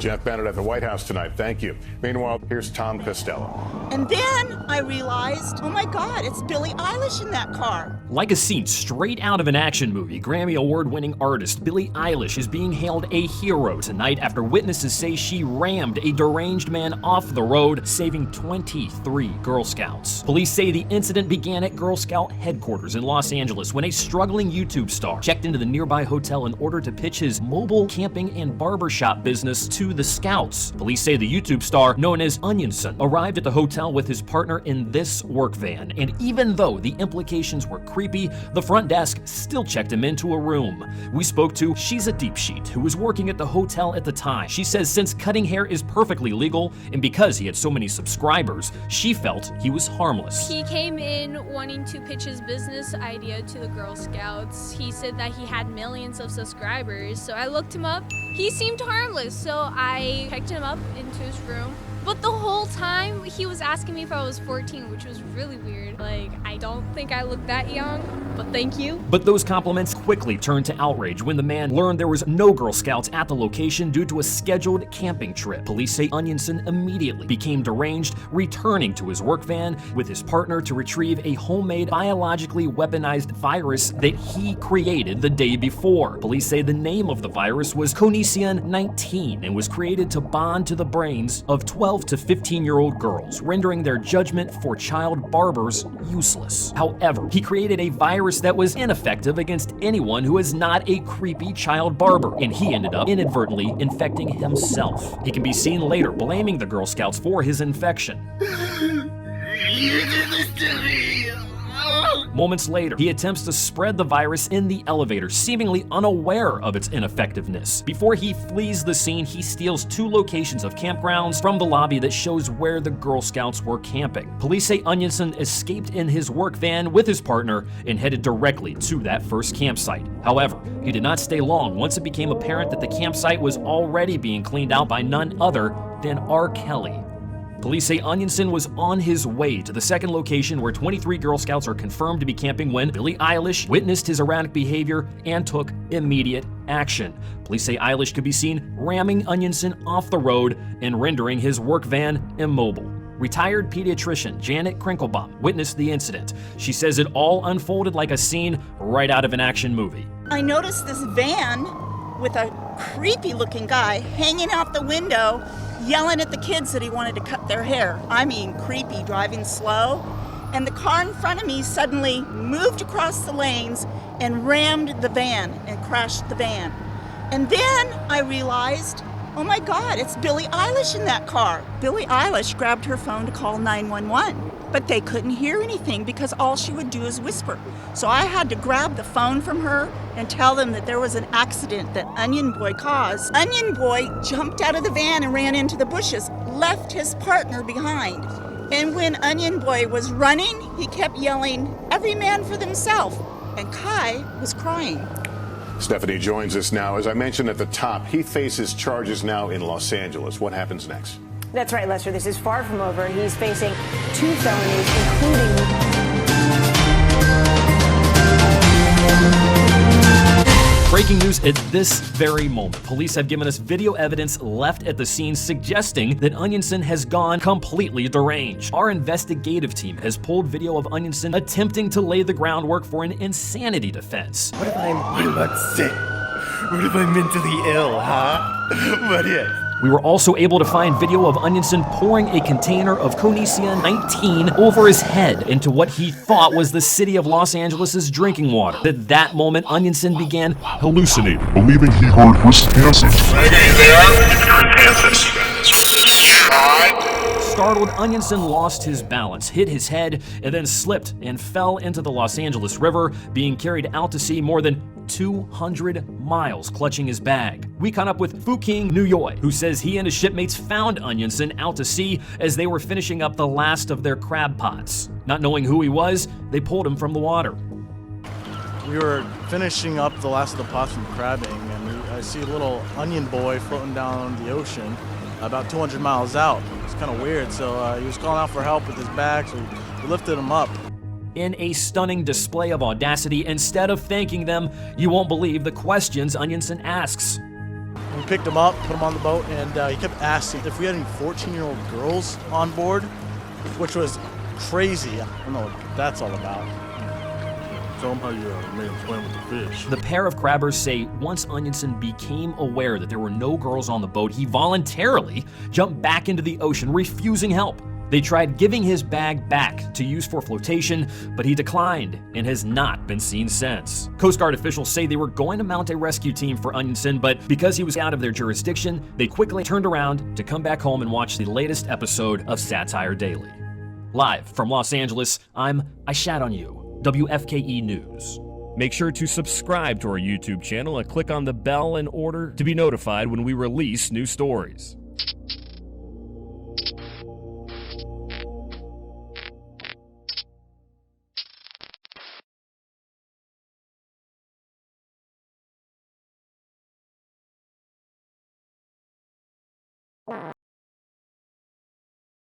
Jeff Bennett at the White House tonight. Thank you. Meanwhile, here's Tom Costello. And then I realized, oh my God, it's Billie Eilish in that car. Like a scene straight out of an action movie, Grammy Award-winning artist Billie Eilish is being hailed a hero tonight after witnesses say she rammed a deranged man off the road, saving 23 Girl Scouts. Police say the incident began at Girl Scout headquarters in Los Angeles when a struggling YouTube star checked into the nearby hotel in order to pitch his mobile camping and barbershop business to the Scouts. Police say the YouTube star, known as OnionSon, arrived at the hotel with his partner in this work van, and even though the implications were creepy, the front desk still checked him into a room. We spoke to She's a Deep Sheet, who was working at the hotel at the time. She says since cutting hair is perfectly legal, and because he had so many subscribers, she felt he was harmless. He came in wanting to pitch his business idea to the Girl Scouts. He said that he had millions of subscribers, so I looked him up. He seemed harmless, so I picked him up into his room. But the whole time, he was asking me if I was 14, which was really weird. Like, I don't think I look that young, but thank you. But those compliments quickly turned to outrage when the man learned there was no Girl Scouts at the location due to a scheduled camping trip. Police say OnionSon immediately became deranged, returning to his work van with his partner to retrieve a homemade biologically weaponized virus that he created the day before. Police say the name of the virus was Onision 19 and was created to bond to the brains of 12 to 15-year-old girls, rendering their judgment for child barbers useless. However, he created a virus that was ineffective against anyone who is not a creepy child barber, and he ended up inadvertently infecting himself. He can be seen later blaming the Girl Scouts for his infection. You did this to me! Moments later, he attempts to spread the virus in the elevator, seemingly unaware of its ineffectiveness. Before he flees the scene, he steals 2 locations of campgrounds from the lobby that shows where the Girl Scouts were camping. Police say OnionSon escaped in his work van with his partner and headed directly to that first campsite. However, he did not stay long once it became apparent that the campsite was already being cleaned out by none other than R. Kelly. Police say OnionSon was on his way to the second location where 23 Girl Scouts are confirmed to be camping when Billie Eilish witnessed his erratic behavior and took immediate action. Police say Eilish could be seen ramming OnionSon off the road and rendering his work van immobile. Retired pediatrician Janet Krinklebaum witnessed the incident. She says it all unfolded like a scene right out of an action movie. I noticed this van with a creepy-looking guy hanging out the window, yelling at the kids that he wanted to cut their hair. I mean, creepy, driving slow. And the car in front of me suddenly moved across the lanes and rammed the van and crashed the van. And then I realized, oh my God, it's Billie Eilish in that car. Billie Eilish grabbed her phone to call 911, but they couldn't hear anything because all she would do is whisper. So I had to grab the phone from her and tell them that there was an accident that Onion Boy caused. Onion Boy jumped out of the van and ran into the bushes, left his partner behind. And when Onion Boy was running, he kept yelling, "Every man for themselves." And Kai was crying. Stephanie joins us now. As I mentioned at the top, he faces charges now in Los Angeles. What happens next? That's right, Lester. This is far from over. He's facing 2 felonies, including... Breaking news at this very moment. Police have given us video evidence left at the scene suggesting that OnionSon has gone completely deranged. Our investigative team has pulled video of OnionSon attempting to lay the groundwork for an insanity defense. What if I'm sick? What if I'm mentally ill, huh? What if? We were also able to find video of OnionSon pouring a container of Onision 19 over his head into what he thought was the city of Los Angeles' drinking water. At that moment, OnionSon began hallucinating, believing he heard Chris Hansen. Startled, OnionSon lost his balance, hit his head, and then slipped and fell into the Los Angeles River, being carried out to sea more than 200 miles, clutching his bag. We caught up with Fuking Nuyoy, who says he and his shipmates found OnionSon out to sea as they were finishing up the last of their crab pots. Not knowing who he was, they pulled him from the water. We were finishing up the last of the pots from crabbing, and I see a little onion boy floating down the ocean about 200 miles out. It's kind of weird, so he was calling out for help with his bag, so we lifted him up. In a stunning display of audacity, instead of thanking them, you won't believe the questions OnionSon asks. We picked him up, put him on the boat, and he kept asking if we had any 14-year-old girls on board, which was crazy. I don't know what that's all about. Tell him how you made him swim with the fish. The pair of crabbers say once OnionSon became aware that there were no girls on the boat, he voluntarily jumped back into the ocean, refusing help. They tried giving his bag back to use for flotation, but he declined and has not been seen since. Coast Guard officials say they were going to mount a rescue team for OnionSon, but because he was out of their jurisdiction, they quickly turned around to come back home and watch the latest episode of Satire Daily. Live from Los Angeles, I Shat on You, WFKE News. Make sure to subscribe to our YouTube channel and click on the bell in order to be notified when we release new stories.